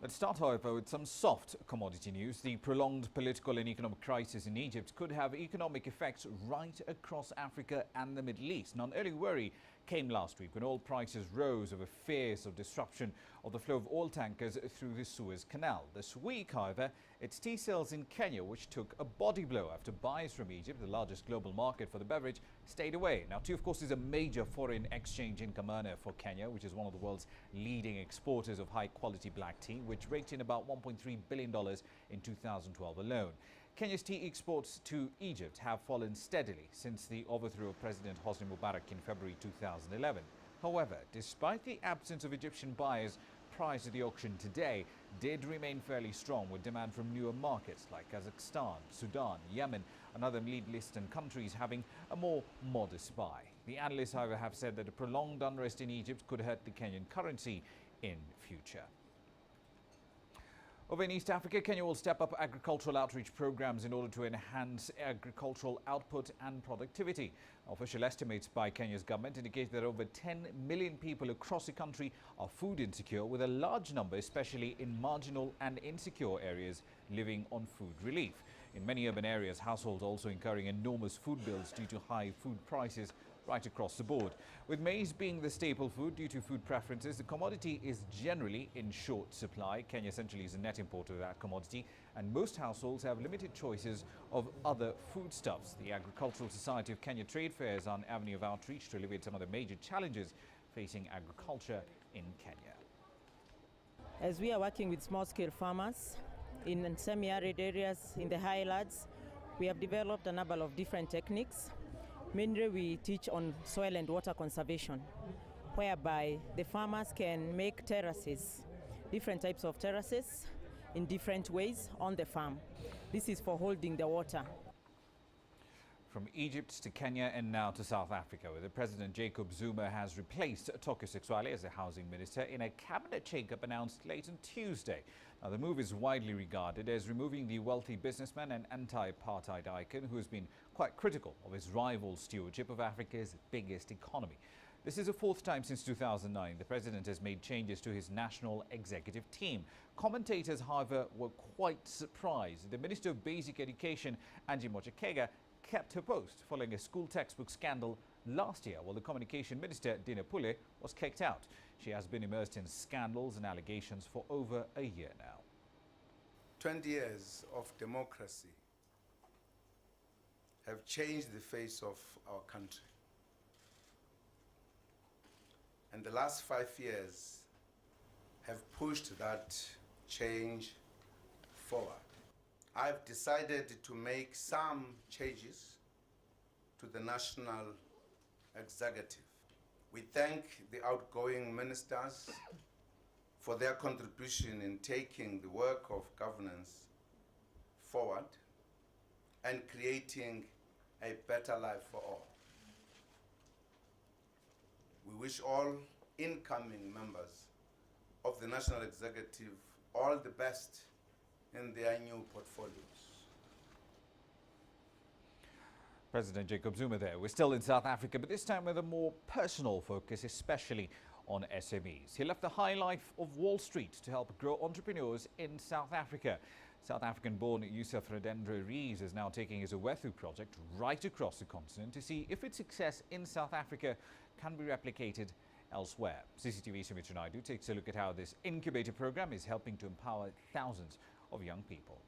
Let's start, however, with some soft commodity news. The prolonged political and economic crisis in Egypt could have economic effects right across Africa and the Middle East. Now, an early worry came last week when oil prices rose over fears of disruption of the flow of oil tankers through the Suez Canal. This week, however, it's tea sales in Kenya which took a body blow after buyers from Egypt, the largest global market for the beverage, stayed away. Now, tea, of course, is a major foreign exchange income earner for Kenya, which is one of the world's leading exporters of high-quality black tea, which raked in about $1.3 billion in 2012 alone. Kenya's tea exports to Egypt have fallen steadily since the overthrow of President Hosni Mubarak in February 2011. However, despite the absence of Egyptian buyers prior to the auction, today did remain fairly strong, with demand from newer markets like Kazakhstan, Sudan, Yemen and other Middle Eastern countries having a more modest buy. The analysts, however, have said that a prolonged unrest in Egypt could hurt the Kenyan currency in future. Over in East Africa, Kenya will step up agricultural outreach programs in order to enhance agricultural output and productivity. Official estimates by Kenya's government indicate that over 10 million people across the country are food insecure, with a large number, especially in marginal and insecure areas, living on food relief. In many urban areas, households are also incurring enormous food bills due to high food prices right across the board. With maize being the staple food due to food preferences, the commodity is generally in short supply. Kenya essentially is a net importer of that commodity, and most households have limited choices of other foodstuffs. The Agricultural Society of Kenya trade fairs are an avenue of outreach to alleviate some of the major challenges facing agriculture in Kenya. As we are working with small-scale farmers in semi-arid areas in the highlands, we have developed a number of different techniques. Mainly we teach on soil and water conservation, whereby the farmers can make terraces, different types of terraces in different ways on the farm. This is for holding the water. From Egypt to Kenya and now to South Africa, where the President Jacob Zuma has replaced Tokyo Sexwale as the housing minister in a cabinet shake-up announced late on Tuesday. Now, the move is widely regarded as removing the wealthy businessman and anti-apartheid icon who has been quite critical of his rival stewardship of Africa's biggest economy. This is the fourth time since 2009 the president has made changes to his national executive team. Commentators, however, were quite surprised. The Minister of Basic Education, Angie Mochakega, kept her post following a school textbook scandal last year, while the Communication Minister, Dina Pule, was kicked out. She has been immersed in scandals and allegations for over a year now. 20 years of democracy have changed the face of our country. And the last 5 years have pushed that change forward. I've decided to make some changes to the national executive. We thank the outgoing ministers for their contribution in taking the work of governance forward and creating a better life for all. We wish all incoming members of the national executive all the best in their new portfolios. President Jacob Zuma there. We're still in South Africa, but this time with a more personal focus, especially on SMEs. He left the high life of Wall Street to help grow entrepreneurs in South Africa. South African-born Yusuf Radendra Rees is now taking his Owethu project right across the continent to see if its success in South Africa can be replicated elsewhere. CCTV Sumitra Naidu takes a look at how this incubator program is helping to empower thousands of young people.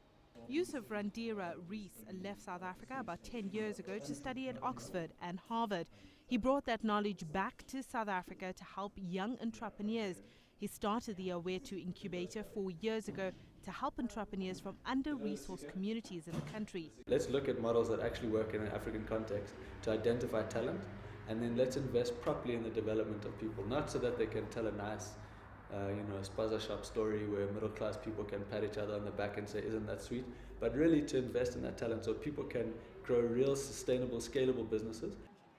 Yusuf Radendra Rees left South Africa about 10 years ago to study at Oxford and Harvard. He brought that knowledge back to South Africa to help young entrepreneurs. He started the Owethu incubator 4 years ago to help entrepreneurs from under-resourced communities in the country. Let's look at models that actually work in an African context to identify talent, and then let's invest properly in the development of people, not so that they can tell a nice spaza shop story where middle-class people can pat each other on the back and say, isn't that sweet? But really to invest in that talent so people can grow real, sustainable, scalable businesses.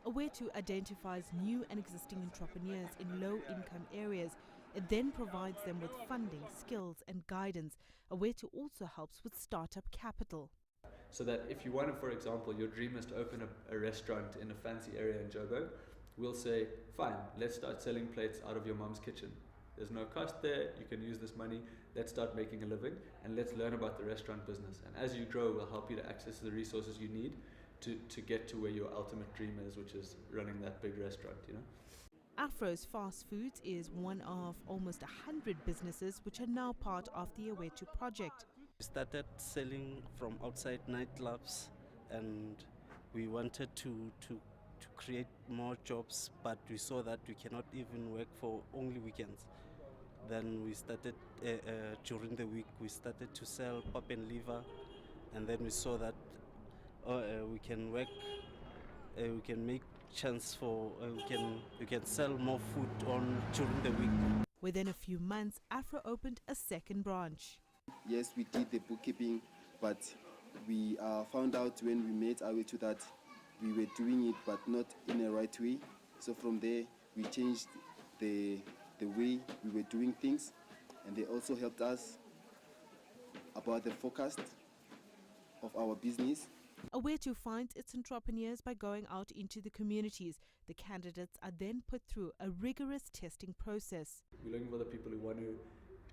Owethu identifies new and existing entrepreneurs in low-income areas. It then provides them with funding, skills and guidance. Owethu also helps with startup capital. So that if you wanted, for example, your dream is to open a restaurant in a fancy area in Joburg, we'll say, fine, let's start selling plates out of your mom's kitchen. There's no cost there, you can use this money let's start making a living and let's learn about the restaurant business. And as you grow, we'll help you to access the resources you need to get to where your ultimate dream is, which is running that big restaurant, you know. Afro's Fast Foods is one of almost 100 businesses which are now part of the Awetu project. We started selling from outside nightclubs, and we wanted to create more jobs, but we saw that we cannot even work for only weekends. Then we started, during the week, we started to sell pop and liver, and then we saw that we can work, we can make chance for, we can sell more food during the week. Within a few months, Afro opened a second branch. Yes, we did the bookkeeping, but we found out when we made our way to that we were doing it, but not in the right way. So from there, we changed the way we were doing things, and they also helped us about the forecast of our business. Awetu finds its entrepreneurs by going out into the communities. The candidates are then put through a rigorous testing process. We're looking for the people who want to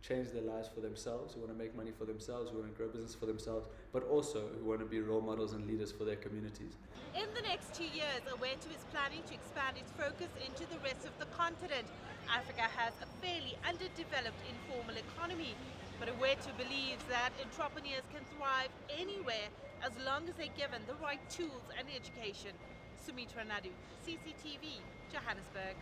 change their lives for themselves, who want to make money for themselves, who want to grow business for themselves, but also who want to be role models and leaders for their communities. In the next 2 years, Awetu is planning to expand its focus into the rest of the continent. Africa has a fairly underdeveloped informal economy, but Awetu believes that entrepreneurs can thrive anywhere as long as they're given the right tools and education. Sumitra Nadu, CCTV, Johannesburg.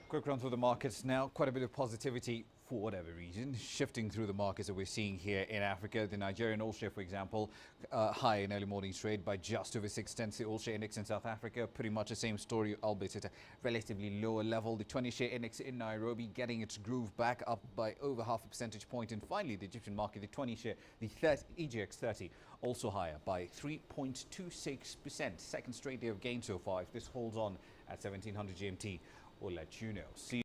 Quick run through the markets now. Quite a bit of positivity for whatever reason, shifting through the markets that we're seeing here in Africa. The Nigerian All Share, for example, high in early morning trade by just over 6/10. The All Share Index in South Africa, pretty much the same story, albeit at a relatively lower level. The 20-share index in Nairobi getting its groove back, up by over half a percentage point. And finally, the Egyptian market, the 20-share, the EGX 30, also higher by 3.26%. Second straight day of gain so far. If this holds on at 1700 GMT, we'll let you know. See